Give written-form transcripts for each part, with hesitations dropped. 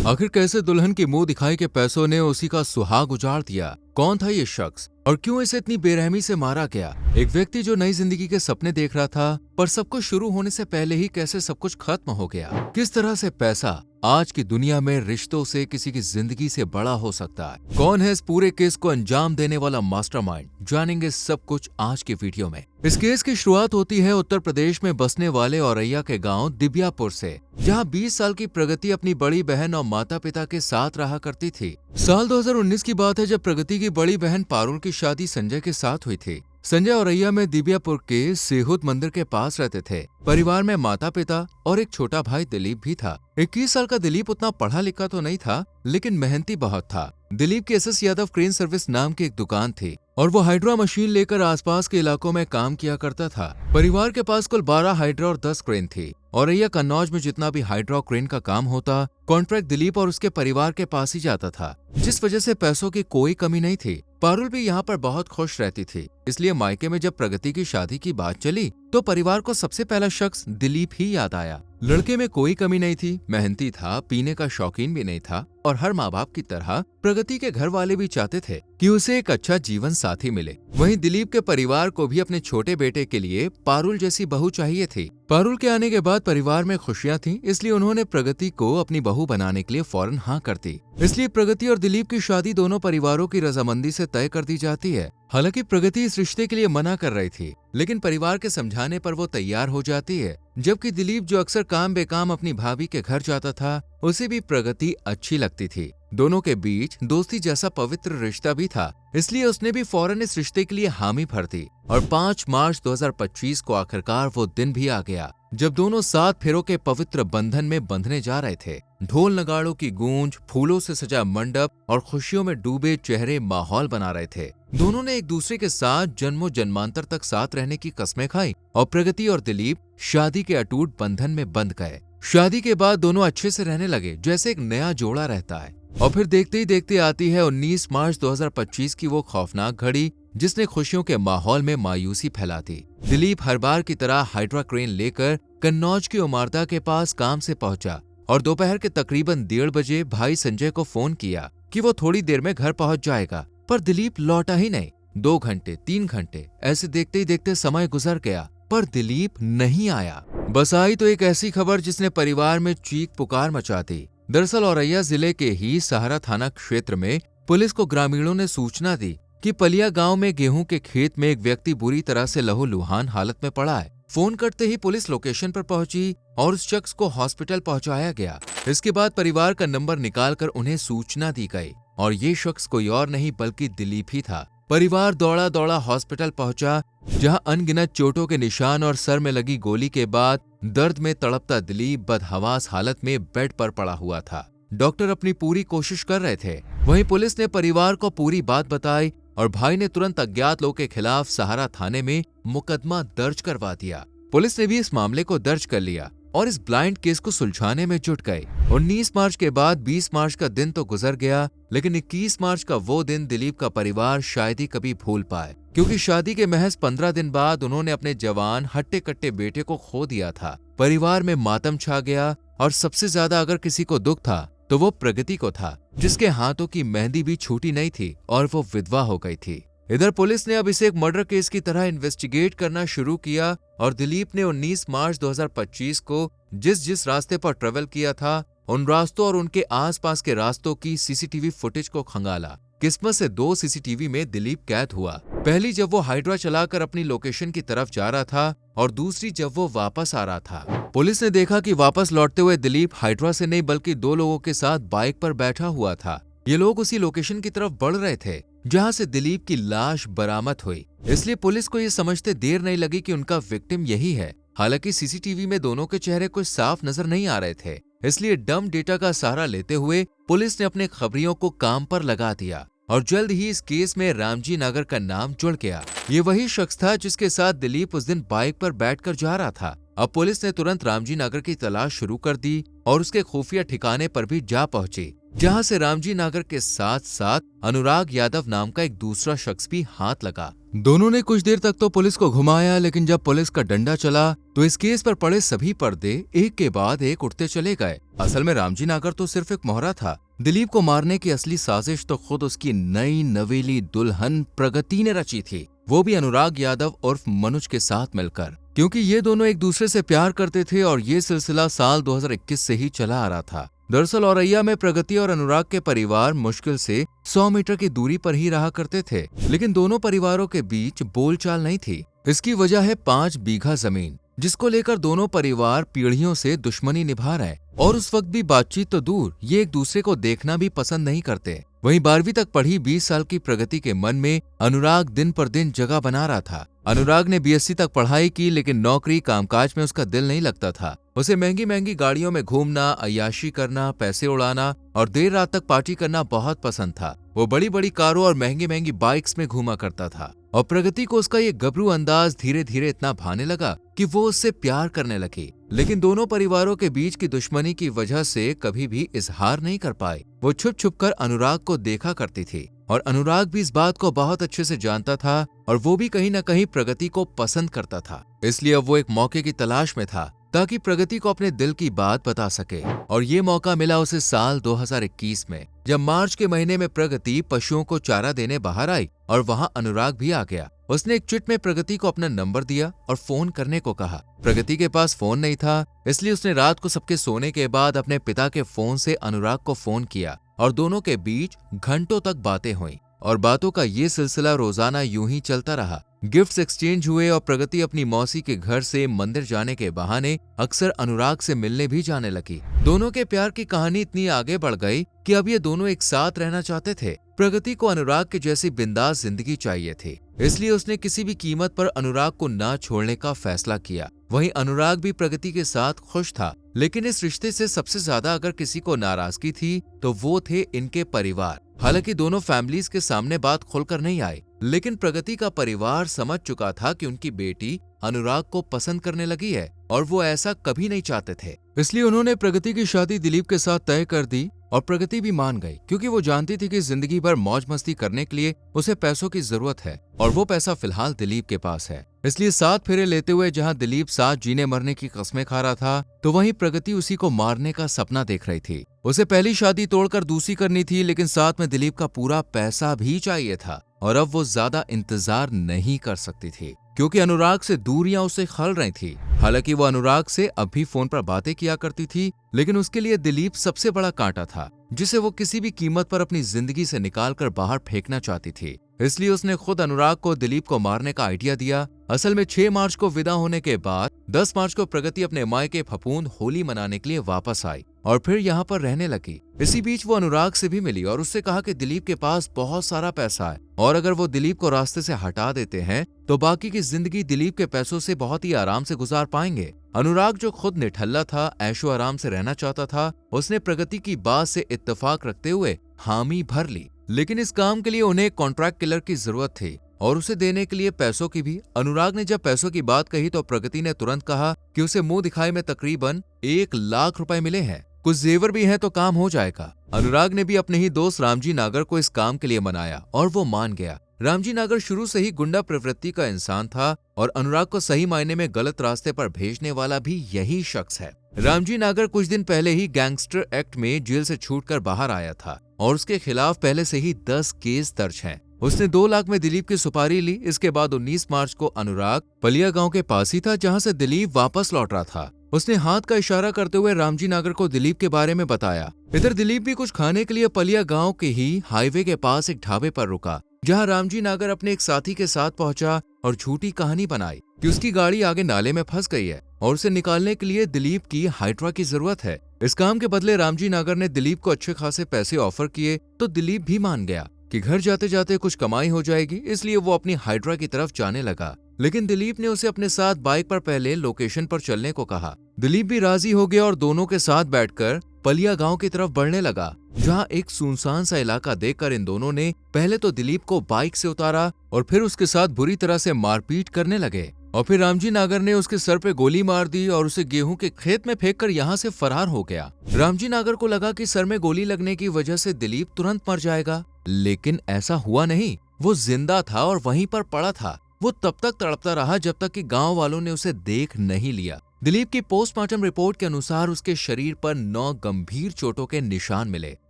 आखिर कैसे दुल्हन की मुंह दिखाई के पैसों ने उसी का सुहाग उजाड़ दिया? कौन था ये शख्स और क्यों इसे इतनी बेरहमी से मारा गया? एक व्यक्ति जो नई जिंदगी के सपने देख रहा था, पर सब कुछ शुरू होने से पहले ही कैसे सब कुछ खत्म हो गया? किस तरह से पैसा आज की दुनिया में रिश्तों से किसी की जिंदगी से बड़ा हो सकता है? कौन है इस पूरे केस को अंजाम देने वाला मास्टरमाइंड? जानेंगे सब कुछ आज के वीडियो में। इस केस की शुरुआत होती है उत्तर प्रदेश में बसने वाले औरैया के गांव दिबियापुर से, जहां 20 साल की प्रगति अपनी बड़ी बहन और माता पिता के साथ रहा करती थी। साल 2019 की बात है जब प्रगति की बड़ी बहन पारुल की शादी संजय के साथ हुई थी। संजय औरैया में दिबियापुर के सेहुत मंदिर के पास रहते थे। परिवार में माता पिता और एक छोटा भाई दिलीप भी था। 21 साल का दिलीप उतना पढ़ा लिखा तो नहीं था, लेकिन मेहनती बहुत था। दिलीप की एसएस यादव क्रेन सर्विस नाम की एक दुकान थी और वो हाइड्रा मशीन लेकर आसपास के इलाकों में काम किया करता था। परिवार के पास कुल 12 हाइड्रा और 10 क्रेन थी। औरैया कन्नौज में जितना भी हाइड्रा क्रेन का काम होता, कॉन्ट्रैक्ट दिलीप और उसके परिवार के पास ही जाता था, जिस वजह से पैसों की कोई कमी नहीं थी। पारुल भी यहाँ पर बहुत खुश रहती थी, इसलिए मायके में जब प्रगति की शादी की बात चली तो परिवार को सबसे पहला शख्स दिलीप ही याद आया। लड़के में कोई कमी नहीं थी, मेहनती था, पीने का शौकीन भी नहीं था और हर माँ बाप की तरह प्रगति के घर वाले भी चाहते थे कि उसे एक अच्छा जीवन साथी मिले। वहीं दिलीप के परिवार को भी अपने छोटे बेटे के लिए पारुल जैसी बहू चाहिए थी। पारुल के आने के बाद परिवार में खुशियां थीं, इसलिए उन्होंने प्रगति को अपनी बहू बनाने के लिए फौरन हाँ कर दी। इसलिए प्रगति और दिलीप की शादी दोनों परिवारों की रजामंदी से तय कर दी जाती है। हालांकि प्रगति इस रिश्ते के लिए मना कर रही थी, लेकिन परिवार के समझाने पर वो तैयार हो जाती है। जबकि दिलीप, जो अक्सर काम बेकाम अपनी भाभी के घर जाता था, उसे भी प्रगति अच्छी लगती थी। दोनों के बीच दोस्ती जैसा पवित्र रिश्ता भी था, इसलिए उसने भी फौरन इस रिश्ते के लिए हामी भर दी। और 5 मार्च 2025 को आखिरकार वो दिन भी आ गया जब दोनों 7 फेरों के पवित्र बंधन में बंधने जा रहे थे। ढोल नगाड़ों की गूंज, फूलों से सजा मंडप और खुशियों में डूबे चेहरे माहौल बना रहे थे। दोनों ने एक दूसरे के साथ जन्मों जन्मांतर तक साथ रहने की कस्में खाई और प्रगति और दिलीप शादी के अटूट बंधन में बंध गए। शादी के बाद दोनों अच्छे से रहने लगे, जैसे एक नया जोड़ा रहता है। और फिर देखते ही देखते आती है 19 मार्च 2025 की वो खौफनाक घड़ी, जिसने खुशियों के माहौल में मायूसी फैला दी। दिलीप हर बार की तरह हाइड्रा क्रेन लेकर कन्नौज की उमारदा के पास काम से पहुंचा और दोपहर के तकरीबन 1:30 बजे भाई संजय को फोन किया कि वो थोड़ी देर में घर पहुंच जाएगा, पर दिलीप लौटा ही नहीं। 2 घंटे 3 घंटे ऐसे देखते ही देखते समय गुजर गया, पर दिलीप नहीं आया। बस आई तो एक ऐसी खबर जिसने परिवार में चीख पुकार मचा दी। दरअसल औरैया जिले के ही सहारा थाना क्षेत्र में पुलिस को ग्रामीणों ने सूचना दी कि पलिया गांव में गेहूं के खेत में एक व्यक्ति बुरी तरह से लहूलुहान हालत में पड़ा है। फोन करते ही पुलिस लोकेशन पर पहुंची और उस शख्स को हॉस्पिटल पहुंचाया गया। इसके बाद परिवार का नंबर निकालकर उन्हें सूचना दी गई और ये शख्स कोई और नहीं बल्कि दिलीप ही था। परिवार दौड़ा दौड़ा हॉस्पिटल पहुंचा, जहां अनगिनत चोटों के निशान और सर में लगी गोली के बाद दर्द में तड़पता दिलीप बदहवास हालत में बेड पर पड़ा हुआ था। डॉक्टर अपनी पूरी कोशिश कर रहे थे। वहीं पुलिस ने परिवार को पूरी बात बताई और भाई ने तुरंत अज्ञात लोगों के खिलाफ सहारा थाने में मुकदमा दर्ज करवा दिया। पुलिस ने भी इस मामले को दर्ज कर लिया और इस ब्लाइंड केस को सुलझाने में जुट गए। 19 मार्च के बाद 20 मार्च का दिन तो गुजर गया, लेकिन 21 मार्च का वो दिन दिलीप का परिवार शायद ही कभी भूल पाए, क्योंकि शादी के महज 15 दिन बाद उन्होंने अपने जवान हट्टे कट्टे बेटे को खो दिया था। परिवार में मातम छा गया और सबसे ज्यादा अगर किसी को दुख था तो वो प्रगति को था, जिसके हाथों की मेहंदी भी छूटी नहीं थी और वो विधवा हो गई थी। इधर पुलिस ने अब इसे एक मर्डर केस की तरह इन्वेस्टिगेट करना शुरू किया और दिलीप ने 19 मार्च 2025 को जिस रास्ते पर ट्रेवल किया था, उन रास्तों और उनके आसपास के रास्तों की सीसीटीवी फुटेज को खंगाला। किस्मत से 2 सीसीटीवी में दिलीप कैद हुआ। पहली जब वो हाइड्रा चलाकर अपनी लोकेशन की तरफ जा रहा था और दूसरी जब वो वापस आ रहा था। पुलिस ने देखा कि वापस लौटते हुए दिलीप हाइड्रा से नहीं बल्कि 2 लोगों के साथ बाइक पर बैठा हुआ था। ये लोग उसी लोकेशन की तरफ बढ़ रहे थे जहां से दिलीप की लाश बरामद हुई। इसलिए पुलिस को ये समझते देर नहीं लगी कि उनका विक्टिम यही है। हालांकि सीसीटीवी में दोनों के चेहरे कुछ साफ नजर नहीं आ रहे थे, इसलिए डम डेटा का सहारा लेते हुए पुलिस ने अपने खबरियों को काम पर लगा दिया और जल्द ही इस केस में रामजी नगर का नाम जुड़ गया। ये वही शख्स था जिसके साथ दिलीप उस दिन बाइक पर बैठकर जा रहा था। अब पुलिस ने तुरंत रामजी नगर की तलाश शुरू कर दी और उसके खुफिया ठिकाने पर भी जा पहुंची। जहां से रामजी नागर के साथ साथ अनुराग यादव नाम का एक दूसरा शख्स भी हाथ लगा। दोनों ने कुछ देर तक तो पुलिस को घुमाया, लेकिन जब पुलिस का डंडा चला तो इस केस पर पड़े सभी पर्दे एक के बाद एक उठते चले गए। असल में रामजी नागर तो सिर्फ एक मोहरा था। दिलीप को मारने की असली साजिश तो खुद उसकी नई नवेली दुल्हन प्रगति ने रची थी, वो भी अनुराग यादव उर्फ मनुज के साथ मिलकर, क्योंकि ये दोनों एक दूसरे से प्यार करते थे और ये सिलसिला साल 2021 से ही चला आ रहा था। दरअसल औरैया में प्रगति और अनुराग के परिवार मुश्किल से 100 मीटर की दूरी पर ही रहा करते थे, लेकिन दोनों परिवारों के बीच बोलचाल नहीं थी। इसकी वजह है 5 बीघा जमीन, जिसको लेकर दोनों परिवार पीढ़ियों से दुश्मनी निभा रहे हैं। और उस वक्त भी बातचीत तो दूर, ये एक दूसरे को देखना भी पसंद नहीं करते। वहीं 12वीं तक पढ़ी 20 साल की प्रगति के मन में अनुराग दिन पर दिन जगह बना रहा था। अनुराग ने बीएससी तक पढ़ाई की, लेकिन नौकरी कामकाज में उसका दिल नहीं लगता था। उसे महंगी महंगी गाड़ियों में घूमना, अय्याशी करना, पैसे उड़ाना और देर रात तक पार्टी करना बहुत पसंद था। वो बड़ी बड़ी कारों और महंगी महंगी बाइक्स में घूमा करता था। और प्रगति को उसका ये गबरू अंदाज धीरे धीरे इतना भाने लगा कि वो उससे प्यार करने लगी। लेकिन दोनों परिवारों के बीच की दुश्मनी की वजह से कभी भी इजहार नहीं कर पाए। वो छुप छुप कर अनुराग को देखा करती थी और अनुराग भी इस बात को बहुत अच्छे से जानता था और वो भी कहीं न कहीं प्रगति को पसंद करता था। इसलिए अब वो एक मौके की तलाश में था ताकि प्रगति को अपने दिल की बात बता सके। और ये मौका मिला उसे साल 2021 में, जब मार्च के महीने में प्रगति पशुओं को चारा देने बाहर आई और वहां अनुराग भी आ गया। उसने एक चिट में प्रगति को अपना नंबर दिया और फोन करने को कहा। प्रगति के पास फोन नहीं था, इसलिए उसने रात को सबके सोने के बाद अपने पिता के फोन से अनुराग को फोन किया और दोनों के बीच घंटों तक बातें हुई। और बातों का ये सिलसिला रोजाना यूं ही चलता रहा। गिफ्ट्स एक्सचेंज हुए और प्रगति अपनी मौसी के घर से मंदिर जाने के बहाने अक्सर अनुराग से मिलने भी जाने लगी। दोनों के प्यार की कहानी इतनी आगे बढ़ गई कि अब ये दोनों एक साथ रहना चाहते थे। प्रगति को अनुराग के जैसी बिंदास जिंदगी चाहिए थी, इसलिए उसने किसी भी कीमत पर अनुराग को ना छोड़ने का फैसला किया। वहीं अनुराग भी प्रगति के साथ खुश था, लेकिन इस रिश्ते से सबसे ज्यादा अगर किसी को नाराजगी थी तो वो थे इनके परिवार। हालांकि दोनों फैमिलीज के सामने बात खुलकर नहीं आई, लेकिन प्रगति का परिवार समझ चुका था कि उनकी बेटी अनुराग को पसंद करने लगी है और वो ऐसा कभी नहीं चाहते थे। इसलिए उन्होंने प्रगति की शादी दिलीप के साथ तय कर दी और प्रगति भी मान गई, क्योंकि वो जानती थी कि जिंदगी भर मौज मस्ती करने के लिए उसे पैसों की जरूरत है और वो पैसा फिलहाल दिलीप के पास है। इसलिए 7 फेरे लेते हुए जहां दिलीप साथ जीने मरने की कस्में खा रहा था, तो वहीं प्रगति उसी को मारने का सपना देख रही थी। उसे पहली शादी तोड़कर दूसरी करनी थी, लेकिन साथ में दिलीप का पूरा पैसा भी चाहिए था और अब वो ज्यादा इंतजार नहीं कर सकती थी, क्योंकि अनुराग से दूरियां उसे खल रही थी। हालांकि वो अनुराग से अब भी फोन पर बातें किया करती थी, लेकिन उसके लिए दिलीप सबसे बड़ा कांटा था, जिसे वो किसी भी कीमत पर अपनी जिंदगी से निकालकर बाहर फेंकना चाहती थी। इसलिए उसने खुद अनुराग को दिलीप को मारने का आइडिया दिया। असल में 6 मार्च को विदा होने के बाद 10 मार्च को प्रगति अपने मायके फफूंद होली मनाने के लिए वापस आई और फिर यहाँ पर रहने लगी। इसी बीच वो अनुराग से भी मिली और उससे कहा कि दिलीप के पास बहुत सारा पैसा है और अगर वो दिलीप को रास्ते से हटा देते हैं तो बाकी की जिंदगी दिलीप के पैसों से बहुत ही आराम से गुजार पाएंगे। अनुराग जो खुद निठल्ला था, ऐशो आराम से रहना चाहता था, उसने प्रगति की बात से इत्तेफाक रखते हुए हामी भर ली। लेकिन इस काम के लिए उन्हें कॉन्ट्रैक्ट किलर की जरूरत थी और उसे देने के लिए पैसों की भी। अनुराग ने जब पैसों की बात कही तो प्रगति ने तुरंत कहा कि उसे मुंह दिखाए में तकरीबन 1 लाख रुपए मिले हैं, कुछ जेवर भी हैं तो काम हो जाएगा। अनुराग ने भी अपने ही दोस्त रामजी नागर को इस काम के लिए मनाया और वो मान गया। रामजी नागर शुरू से ही गुंडा प्रवृत्ति का इंसान था और अनुराग को सही मायने में गलत रास्ते पर भेजने वाला भी यही शख्स है। रामजी नागर कुछ दिन पहले ही गैंगस्टर एक्ट में जेल से छूटकर बाहर आया था और उसके खिलाफ पहले से ही 10 केस दर्ज हैं। उसने 2 लाख में दिलीप की सुपारी ली। इसके बाद 19 मार्च को अनुराग पलिया गांव के पास ही था, जहां से दिलीप वापस लौट रहा था। उसने हाथ का इशारा करते हुए रामजी नागर को दिलीप के बारे में बताया। इधर दिलीप भी कुछ खाने के लिए पलिया गांव के ही हाईवे के पास एक ढाबे पर रुका, जहां रामजी नागर अपने एक साथी के साथ पहुंचा और झूठी कहानी बनाई कि उसकी गाड़ी आगे नाले में फंस गई है और उसे निकालने के लिए दिलीप की हाइड्रा की जरूरत है। इस काम के बदले रामजी नागर ने दिलीप को अच्छे खासे पैसे ऑफर किए तो दिलीप भी मान गया कि घर जाते जाते कुछ कमाई हो जाएगी, इसलिए वो अपनी हाइड्रा की तरफ जाने लगा। लेकिन दिलीप ने उसे अपने साथ बाइक पर पहले लोकेशन पर चलने को कहा। दिलीप भी राजी हो गया और दोनों के साथ बैठकर पलिया गांव की तरफ बढ़ने लगा, जहां एक सुनसान सा इलाका देखकर इन दोनों ने पहले तो दिलीप को बाइक से उतारा और फिर उसके साथ बुरी तरह से मारपीट करने लगे। और फिर रामजी नागर ने उसके सर पे गोली मार दी और उसे गेहूं के खेत में फेंककर यहाँ से फरार हो गया। रामजी नागर को लगा कि सर में गोली लगने की वजह से दिलीप तुरंत मर जाएगा, लेकिन ऐसा हुआ नहीं। वो जिंदा था और वहीं पर पड़ा था। वो तब तक तड़पता रहा जब तक कि गांव वालों ने उसे देख नहीं लिया। दिलीप की पोस्टमार्टम रिपोर्ट के अनुसार उसके शरीर पर 9 गंभीर चोटों के निशान मिले,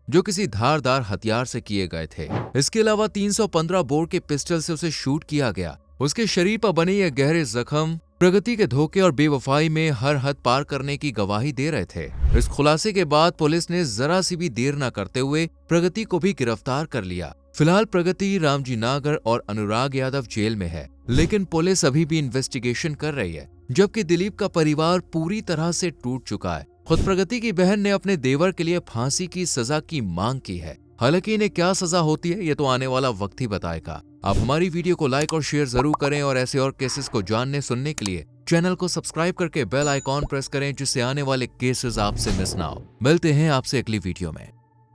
जो किसी धारदार हथियार से किए गए थे। इसके अलावा 315 बोर के पिस्टल से उसे शूट किया गया। उसके शरीर पर बने ये गहरे जख्म प्रगति के धोखे और बेवफाई में हर हद पार करने की गवाही दे रहे थे। इस खुलासे के बाद पुलिस ने जरा सी भी देर न करते हुए प्रगति को भी गिरफ्तार कर लिया। फिलहाल प्रगति, रामजी नागर और अनुराग यादव जेल में है, लेकिन पुलिस अभी भी इन्वेस्टिगेशन कर रही है, जबकि दिलीप का परिवार पूरी तरह से टूट चुका है। खुद प्रगति की बहन ने अपने देवर के लिए फांसी की सजा की मांग की है। हालांकि इन्हें क्या सजा होती है ये तो आने वाला वक्त ही बताएगा। आप हमारी वीडियो को लाइक और शेयर जरूर करें और ऐसे और केसेस को जानने सुनने के लिए चैनल को सब्सक्राइब करके बेल आइकॉन प्रेस करें, जिससे आने वाले केसेस आपसे मिस ना हो। मिलते हैं आपसे अगली वीडियो में।